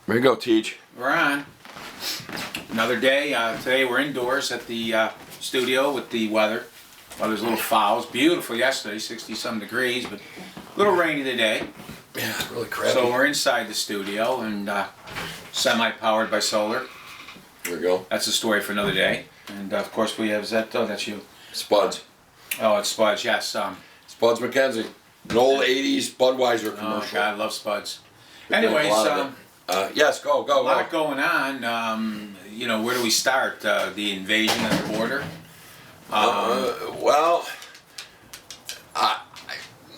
There you go, Teach. We're on. Another day. Today we're indoors at the studio with the weather. Weather's a little foul. It's beautiful yesterday, 60-some degrees, but a little rainy today. Yeah, it's really crappy. So we're inside the studio and semi-powered by solar. There we go. That's a story for another day. And of course we have Zeto. That's you. Spuds. Oh, it's Spuds. Yes. Spuds McKenzie. An old 80s Budweiser commercial. Oh, God, I love Spuds. They make a Anyways, lot of it. Yes, go. a lot going on. Where do we start? The invasion of the border?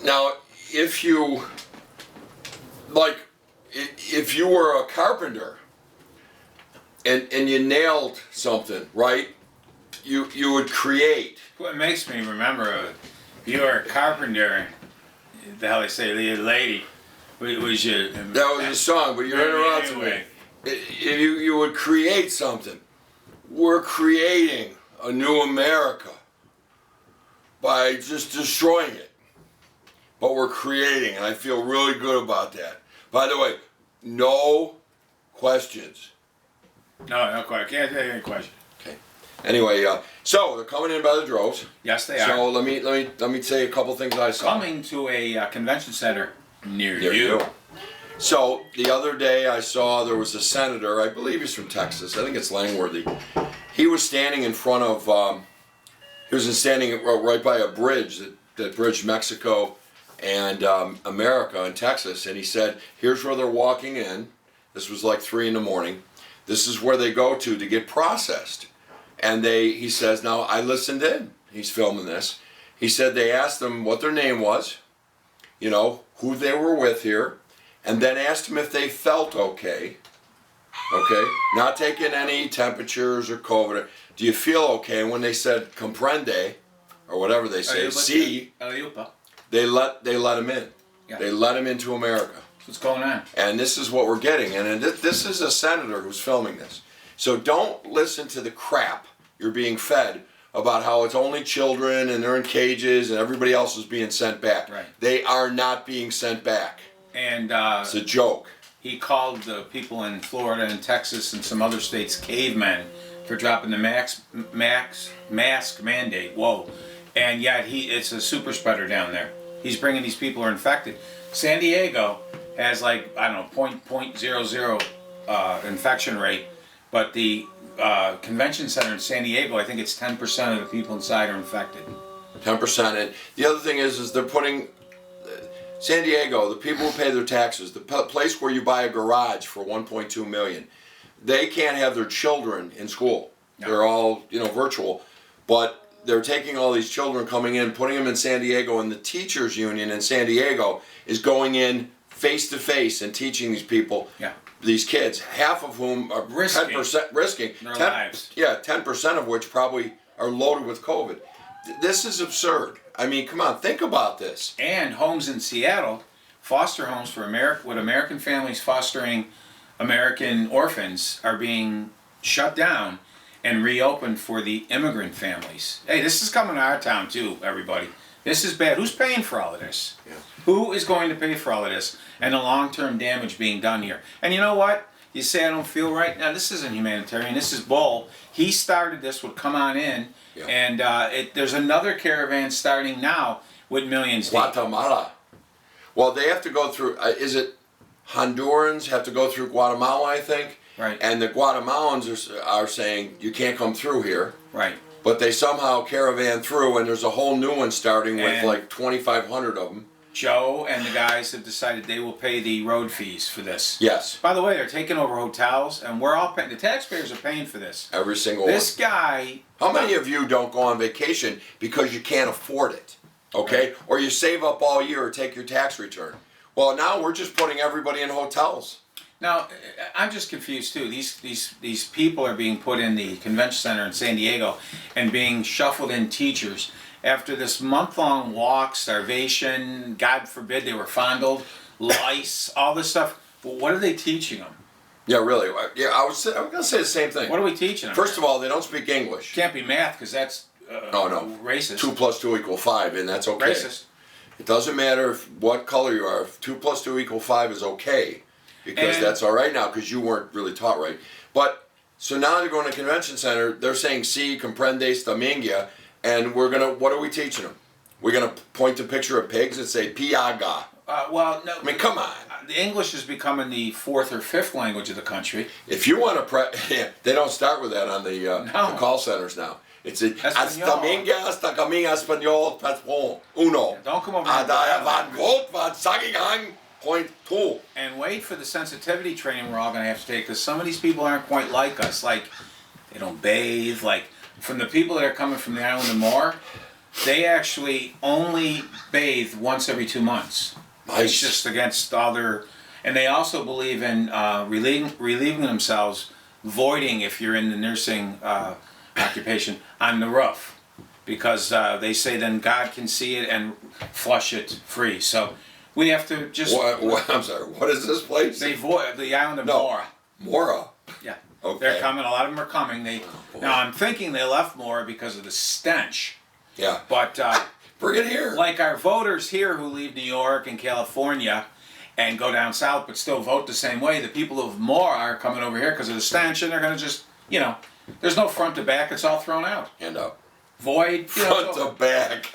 Now, if you were a carpenter and you nailed something, right? You would create. What makes me remember, you were a carpenter. The hell they say, the lady. Was you? That was a song, but you're interrupting me. You would create something. We're creating a new America by just destroying it. But we're creating, and I feel really good about that. By the way, no questions. No question. Can't take any question. Okay. Anyway, so they're coming in by the droves. Yes, they are. So let me say a couple things I saw. Coming to a convention center near you. So the other day I saw there was a senator, I believe he's from Texas, I think it's Langworthy. He was standing in front of, standing right by a bridge that bridged Mexico and America in Texas, and he said, here's where they're walking in. This was like 3 a.m. This is where they go to get processed. And he says, now I listened in, he's filming this. He said they asked them what their name was, who they were with here, and then asked them if they felt okay. Okay? Not taking any temperatures or COVID. Do you feel okay? And when they said comprende, or whatever they say, they let him in. Yeah. They let him into America. What's going on? And this is what we're getting. And this is a senator who's filming this. So don't listen to the crap you're being fed about how it's only children and they're in cages and everybody else is being sent back. Right. They are not being sent back. And it's a joke. He called the people in Florida and Texas and some other states cavemen for dropping the mask mandate. Whoa. And yet it's a super spreader down there. He's bringing these people who are infected. San Diego has 0.00 infection rate, but the convention center in San Diego, I think it's 10% of the people inside are infected. 10%. And the other thing is they're putting San Diego, the people who pay their taxes, the place where you buy a garage for $1.2 million, they can't have their children in school. No. They're all virtual, but they're taking all these children coming in, putting them in San Diego, and the teachers union in San Diego is going in face to face and teaching these people. Yeah. These kids, half of whom are 10% risking their lives. Yeah, 10% of which probably are loaded with COVID. This is absurd. I mean, come on, think about this. And homes in Seattle, foster homes for American families fostering American orphans are being shut down and reopened for the immigrant families. Hey, this is coming to our town too, everybody. This is bad. Who's paying for all of this? Yeah. Who is going to pay for all of this and the long-term damage being done here? And you know what? You say I don't feel right? Now, this isn't humanitarian. This is bull. He started this with come on in. Yeah. And there's another caravan starting now with millions. Guatemala. Well, they have to go through, is it Hondurans have to go through Guatemala, I think? Right. And the Guatemalans are saying, you can't come through here. Right. But they somehow caravan through, and there's a whole new one starting with 2,500 of them. Joe and the guys have decided they will pay the road fees for this. Yes. By the way, they're taking over hotels, and we're all paying. The taxpayers are paying for this. Every single one. This guy. How many of you don't go on vacation because you can't afford it? Okay? Right. Or you save up all year or take your tax return. Well, now we're just putting everybody in hotels. Now, I'm just confused too. These people are being put in the convention center in San Diego and being shuffled in teachers. After this month-long walk, starvation, God forbid they were fondled, lice, all this stuff, but what are they teaching them? Yeah, really. Yeah, I was going to say the same thing. What are we teaching them? First of all, they don't speak English. Can't be math because that's racist. 2 + 2 = 5, and that's okay. Racist. It doesn't matter what color you are. If 2 + 2 = 5 is okay. because And- that's all right now because you weren't really taught right. But so now they're going to convention center. They're saying "Si comprendes domingia," and we're gonna. What are we teaching them? We're gonna point to a picture of pigs and say "piaga." Well, no. I mean, come on. The English is becoming the fourth or fifth language of the country. If you want to, they don't start with that on the call centers now. It's Español. hasta dominga español patron uno. Don't come over here. Ada van volt van sagigang point two. And wait for the sensitivity training we're all going to have to take, because some of these people aren't quite like us. Like, they don't bathe. Like, from the people that are coming from the island of Moore, they actually only bathe once every 2 months. Nice. It's just against all their... And they also believe in relieving themselves, voiding, if you're in the nursing occupation, on the roof. Because they say then God can see it and flush it free. So we have to just... What, I'm sorry, what is this place? They void the island of No. Moore. Mora. Yeah. Okay. They're coming. A lot of them are coming. boy. Now I'm thinking they left Moore because of the stench. Yeah. But Bring it here. like our voters here who leave New York and California and go down south but still vote the same way, the people of Moore are coming over here because of the stench, and they're going to just, there's no front to back. It's all thrown out. Hand up. Void. Front to back.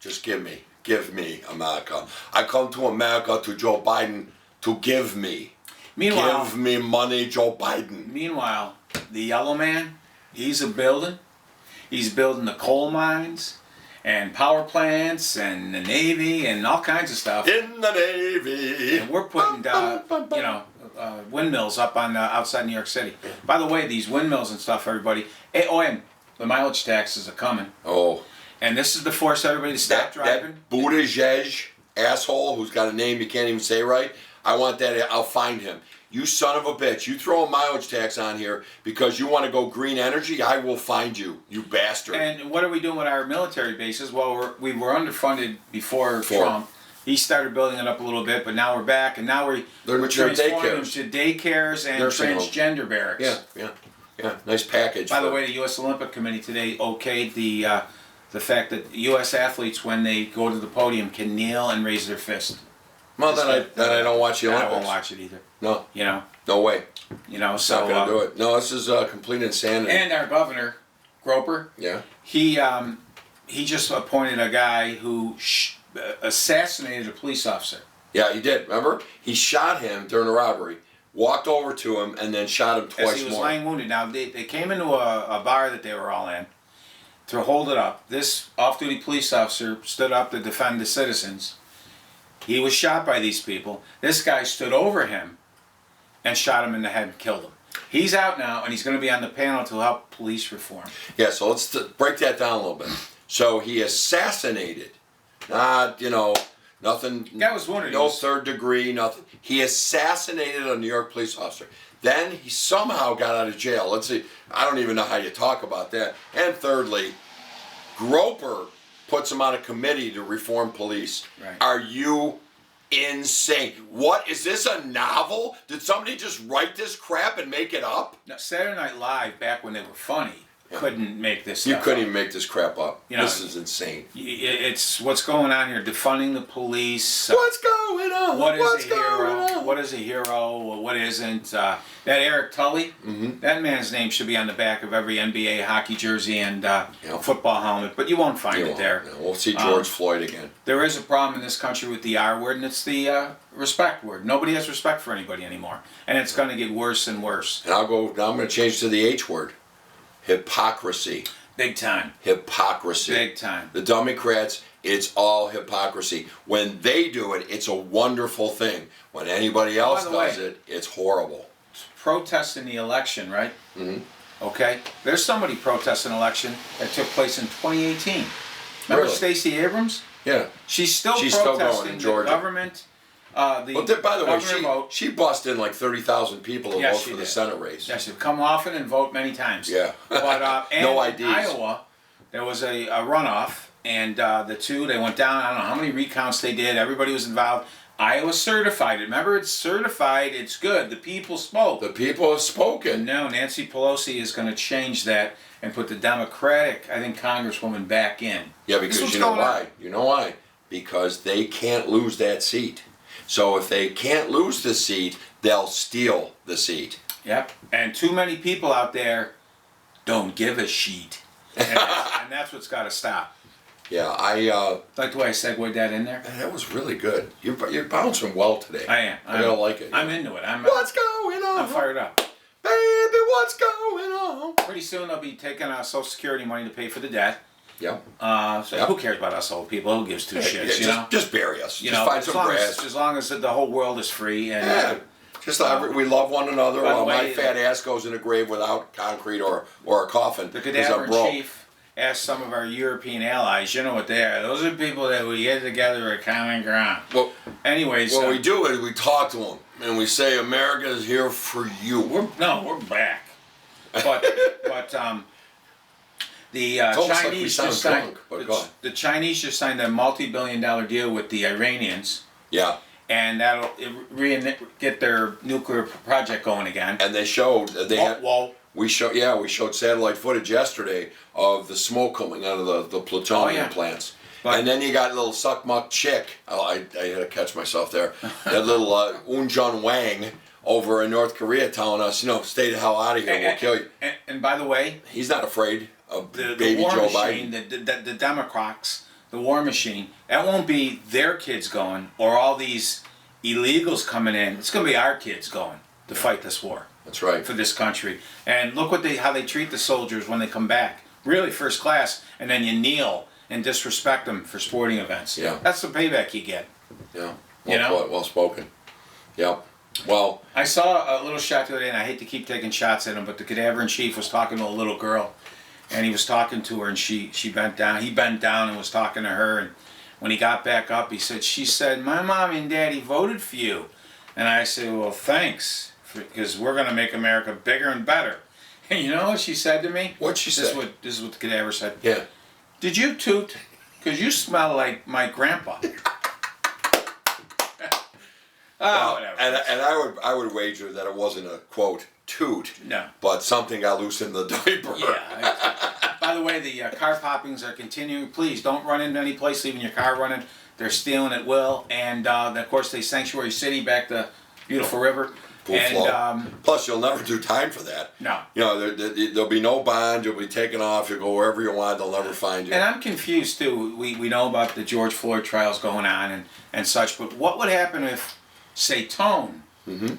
Just give me America. I come to America to Joe Biden to give me. Meanwhile, Give me money, Joe Biden. Meanwhile, the yellow man, he's building the coal mines and power plants and the Navy and all kinds of stuff. In the Navy. And we're putting, windmills up on outside New York City. By the way, these windmills and stuff, everybody. And the mileage taxes are coming. Oh. And this is to force everybody to stop driving. That Buttigieg asshole who's got a name you can't even say right. I want that. I'll find him. You son of a bitch. You throw a mileage tax on here because you want to go green energy, I will find you, you bastard. And what are we doing with our military bases? Well, we were underfunded before Trump. He started building it up a little bit, but now we're back, and now we're transforming them to daycares and transgender barracks. Yeah. Nice package. By the way, the U.S. Olympic Committee today okayed the fact that U.S. athletes, when they go to the podium, can kneel and raise their fist. Well, then I don't watch the Olympics. I won't watch it either. No. No way. So not gonna do it. No, this is complete insanity. And our governor, Groper. Yeah. He just appointed a guy who assassinated a police officer. Yeah, he did. Remember? He shot him during a robbery, walked over to him, and then shot him twice more. As he was laying wounded. Now, they came into a bar that they were all in to hold it up. This off-duty police officer stood up to defend the citizens. He was shot by these people. This guy stood over him and shot him in the head and killed him. He's out now, and he's going to be on the panel to help police reform. Yeah, so let's break that down a little bit. So he assassinated, not, nothing. That was one of No these. third degree, nothing. He assassinated a New York police officer. Then he somehow got out of jail. Let's see. I don't even know how you talk about that. And thirdly, Groper puts him on a committee to reform police. Right. Are you insane? What is this, a novel? Did somebody just write this crap and make it up? Now, Saturday Night Live, back when they were funny, couldn't make this You stuff couldn't up. even make this crap up. You know, this is insane. It's what's going on here, defunding the police. What's going on? What is What's a going hero? on? What is a hero? What isn't? That Eric Tully, that man's name should be on the back of every NBA hockey jersey and football helmet, but you won't find it there. No, we'll see George Floyd again. There is a problem in this country with the R word, and it's the respect word. Nobody has respect for anybody anymore, and it's going to get worse and worse. And I'm going to change to the H word. Hypocrisy. Big time. Hypocrisy. Big time. The Democrats, it's all hypocrisy. When they do it, it's a wonderful thing. When anybody else does it, it's horrible. Protesting the election, right? Okay. There's somebody protesting an election that took place in 2018. Remember Really? Stacey Abrams? Yeah. She's still going protesting in the Georgia. government. By the way, governor vote. she busted in like 30,000 people to vote for the Senate race. Yes, she'd come often and vote many times. Yeah. But and No in IDs. Iowa, there was a runoff, and the two, they went down. I don't know how many recounts they did. Everybody was involved. Iowa certified it. Remember, it's certified. It's good. The people spoke. The people have spoken. No, Nancy Pelosi is going to change that and put the Democratic, I think, Congresswoman back in. Yeah, because you know why? You know why? Because they can't lose that seat. So if they can't lose the seat, they'll steal the seat. Yep. And too many people out there don't give a sheet. And that's what's got to stop. Yeah, Like the way I segued that in there? that was really good. You're bouncing well today. I am. I don't like it. I'm into it. What's going on? I'm fired up. Baby, what's going on? Pretty soon they'll be taking out Social Security money to pay for the debt. Yep. So Yep. who cares about us old people? Who gives two shits, you know? Just bury us. You Just know, find some grass. as long as the whole world is free and Yeah. Just we love one another by the while my way, fat ass goes in a grave without concrete or a coffin the because cadaver I'm in broke. chief asked some of our European allies, you know what they are. Those are people that we get together at common ground. Well, Anyways, what we do is we talk to them and we say America is here for you. we're back. But the It's almost like we Chinese sound just signed drunk, but go on. the Chinese just signed a multi-billion-dollar deal with the Iranians, Yeah, and that'll get their nuclear project going again. and they showed they had. Well, We showed satellite footage yesterday of the smoke coming out of the plutonium plants. But- And then you got a little suck-muck chick. Oh, I had to catch myself there. That little Eun Wang over in North Korea telling us, stay the hell out of here. We'll kill you. And by the way, He's not afraid of the baby war Joe machine, Biden. the Democrats, the war machine, that won't be their kids going or all these illegals coming in. It's going to be our kids going to fight this war That's right. for this country. And look how they treat the soldiers when they come back. Really first class, and then you kneel and disrespect them for sporting events. Yeah. That's the payback you get. Yeah. You know? Well spoken. Yep. Well, I saw a little shot the other day, and I hate to keep taking shots at him, but the cadaver in chief was talking to a little girl, and he was talking to her, and she bent down. He bent down and was talking to her, and when he got back up, she said, "My mom and daddy voted for you," and I said, "Well, thanks, because we're gonna make America bigger and better." And you know what she said to me? What'd she say? This is what the cadaver said. yeah. Did you toot? Because you smell like my grandpa. Whatever. And I would wager that it wasn't a quote toot. No. But something got loose in the diaper. Yeah. By the way, the car poppings are continuing. Please don't run into any place leaving your car running. They're stealing at will. And of course, they Sanctuary City back to beautiful river. Full And flow. Plus, you'll never do time for that. no. There'll be no bond. You'll be taken off. You'll go wherever you want. They'll never find you. And I'm confused too. We know about the George Floyd trials going on and such, but what would happen if, say, Tone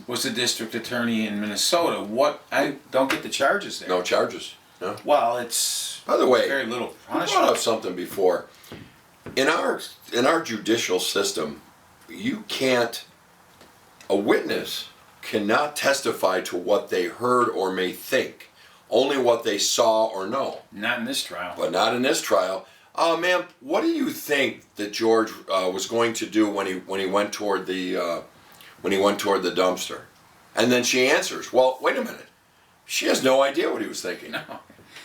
was the district attorney in Minnesota? I don't get the charges there. No charges. No. Well, it's By the way, very little you brought punishment. up something before. In our judicial system, a witness cannot testify to what they heard or may think, only what they saw or know. Not in this trial. But not in this trial. Ma'am, what do you think that George was going to do when he went toward the dumpster? And then she answers, "Well, wait a minute. She has no idea what he was thinking." No.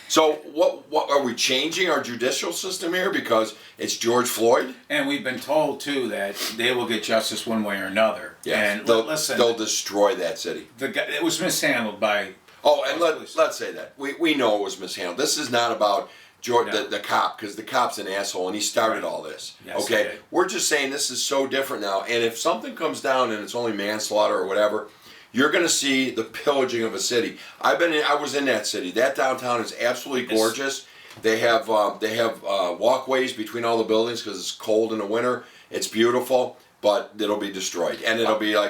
So what are we changing our judicial system here because it's George Floyd? And we've been told too that they will get justice one way or another. And listen, they'll destroy that city. the guy, it was mishandled by. Oh, and let's say that we know it was mishandled. This is not about George, No. the cop, because the cop's an asshole and he started all this. Yes, he okay, did. we're just saying this is so different now. And if something comes down and it's only manslaughter or whatever, you're going to see the pillaging of a city. I was in that city. That downtown is absolutely gorgeous. They have walkways between all the buildings because it's cold in the winter. It's beautiful, but it'll be destroyed, and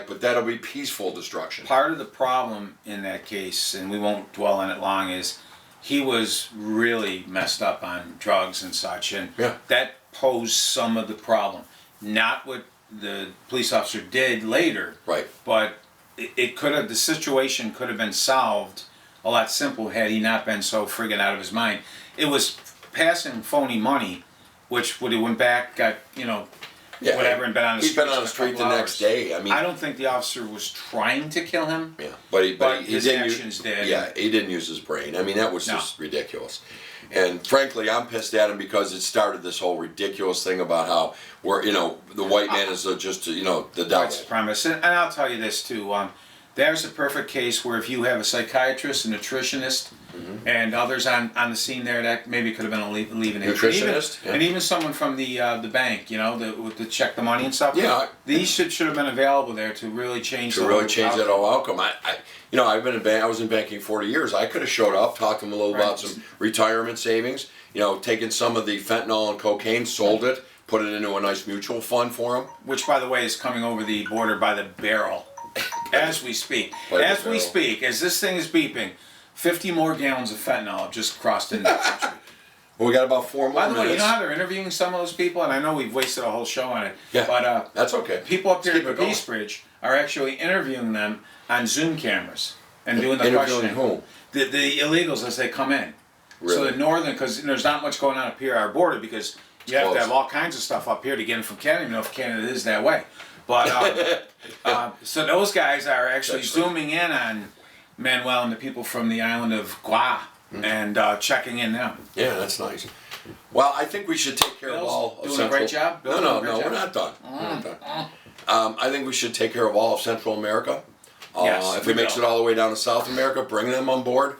but that'll be peaceful destruction. Part of the problem in that case, and we won't dwell on it long, is he was really messed up on drugs and such, and Yeah. that posed some of the problem. Not what the police officer did later, Right. but the situation could have been solved a lot simpler had he not been so friggin' out of his mind. It was passing phony money, which would have went back, got, Yeah, whatever, and been on the he's street. been on the street the next day. I mean, I don't think the officer was trying to kill him. yeah, but he his didn't actions did. Yeah, he didn't use his brain. I mean, that was No. just ridiculous. And frankly, I'm pissed at him because it started this whole ridiculous thing about how the white man is just the devil. White supremacist. And I'll tell you this too. There's a perfect case where if you have a psychiatrist, a nutritionist, and others on the scene there, that maybe could have been a leaving it. Nutritionist, and even someone from the bank, you know, to check the money and stuff. Yeah. These should have been available there to really change. To really change that whole outcome. I've been I was in banking 40 years. I could have showed up, talked to them a little about some retirement savings. You know, taken some of the fentanyl and cocaine, sold it, put it into a nice mutual fund for them. Which, by the way, is coming over the border by the barrel. As we speak. As this thing is beeping, 50 more gallons of fentanyl have just crossed into the country. Well, we got about 4 more By the minutes. way, you know how they're interviewing some of those people? And I know we've wasted a whole show on it. Yeah, But that's okay. people up here Let's at keep the it Peace Bridge are actually interviewing them on Zoom cameras and doing the Interviewing questioning. whom? The illegals as they come in. Really? So the northern, because there's not much going on up here at our border, because you have to close. have all kinds of stuff up here to get in from Canada. I don't even know if Canada is that way. But so those guys are actually zooming in on Manuel and the people from the island of Guam and checking in now. Yeah, that's nice. Well, I think we should take care of Bill's all of doing a Central. great job? Bill's No, doing no, a great no, job? we're not done. We're not done. I think we should take care of all of Central America. Yes, If we it makes will. it all the way down to South America, bring them on board.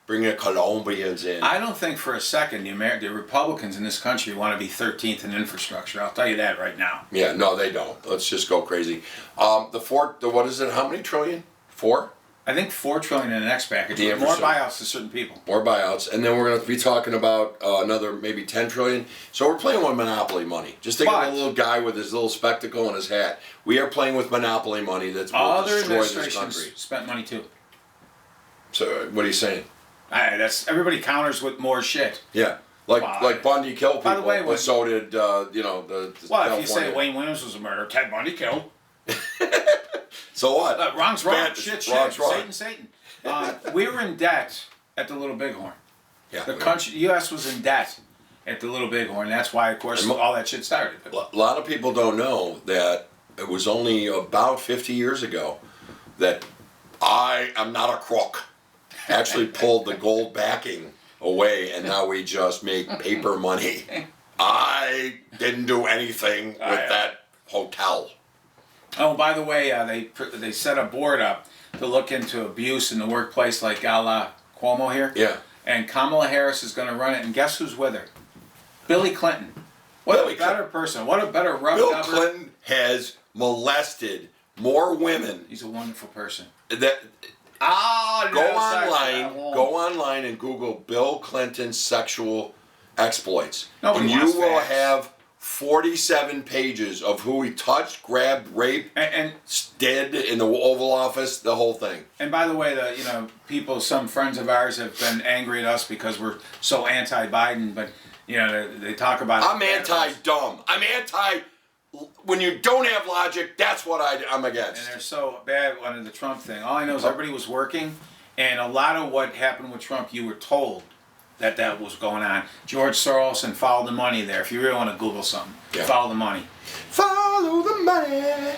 Bring the Colombians in. I don't think for a second the Republicans in this country want to be 13th in infrastructure. I'll tell you that right now. Yeah, no, they don't. Let's just go crazy. What is it? How many trillion? 4? I think $4 trillion in the next package. The With more infrastructure. buyouts to certain people. More buyouts, and then we're going to be talking about another maybe 10 trillion. So we're playing with monopoly money. Just think of a little guy with his little spectacle and his hat. We are playing with monopoly money that's will Other destroy this administrations country. spent money too. So what are you saying? That's everybody counters with more shit. Yeah, Wow. like Bundy killed people, By the way, but so did the Well, if you say California. Wayne Williams was a murderer, Ted Bundy killed. So what? Wrong's wrong. Bad- Shit. wrong's wrong. Satan. We were in debt at the Little Bighorn. Yeah, The country, U.S. was in debt at the Little Bighorn. That's why, of course, all that shit started. A lot of people don't know that it was only about 50 years ago that I am not a crook actually pulled the gold backing away, and now we just make paper money. I didn't do anything with that hotel. Oh, by the way, they set a board up to look into abuse in the workplace, like a la Cuomo here. Yeah. And Kamala Harris is going to run it, and guess who's with her? Billy Clinton. What Billy a better person. What a better rub Bill dubber. Clinton has molested more women He's a wonderful person. that Go go online and Google Bill Clinton sexual exploits. Nobody and you wants will facts. have 47 pages of who he touched, grabbed, raped, And did in the Oval Office, the whole thing. by the way, some friends of ours have been angry at us because we're so anti-Biden, but they talk about. I'm anti-dumb. I'm anti. When you don't have logic, that's what I'm against. And they're so bad under the Trump thing. All I know is everybody was working, and a lot of what happened with Trump, you were told that was going on. George Soros and Follow the Money there. If you really want to Google something, Yeah. Follow the Money. Follow the money.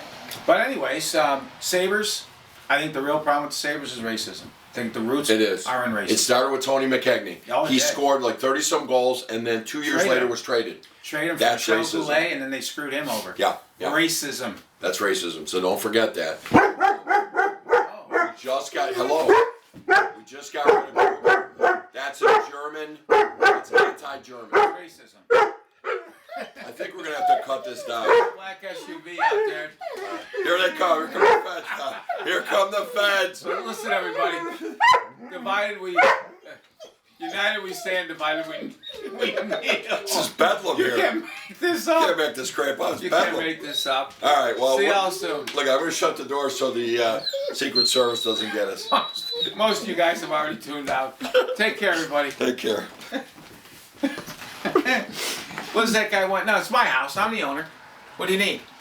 But anyways, Sabres, I think the real problem with the Sabres is racism. I think the roots It is. are in racism. It started with Tony McKegney. Oh, it He did. scored like 30-some goals, and then 2 years Traded later him. was traded. Trade him for That's Michel racism. Goulet, and then they screwed him over. Yeah, yeah. Racism. That's racism, so don't forget that. Oh. We just got, hello. We just got rid of him. That's a German. That's anti-German. Racism. I think we're going to have to cut this down. Black SUV out there. Here they come. Here come the feds. Here come the feds. So listen, everybody. Divided we, united we stand. Divided we kneel. This is bedlam You here. can't make this Can't up. make this crap up. It's You can't bedlam. make this up. All right, well, See y'all soon. look, I'm going to shut the door so the Secret Service doesn't get us. Most of you guys have already tuned out. Take care, everybody. Take care. What does that guy want? No, it's my house. I'm the owner. What do you need?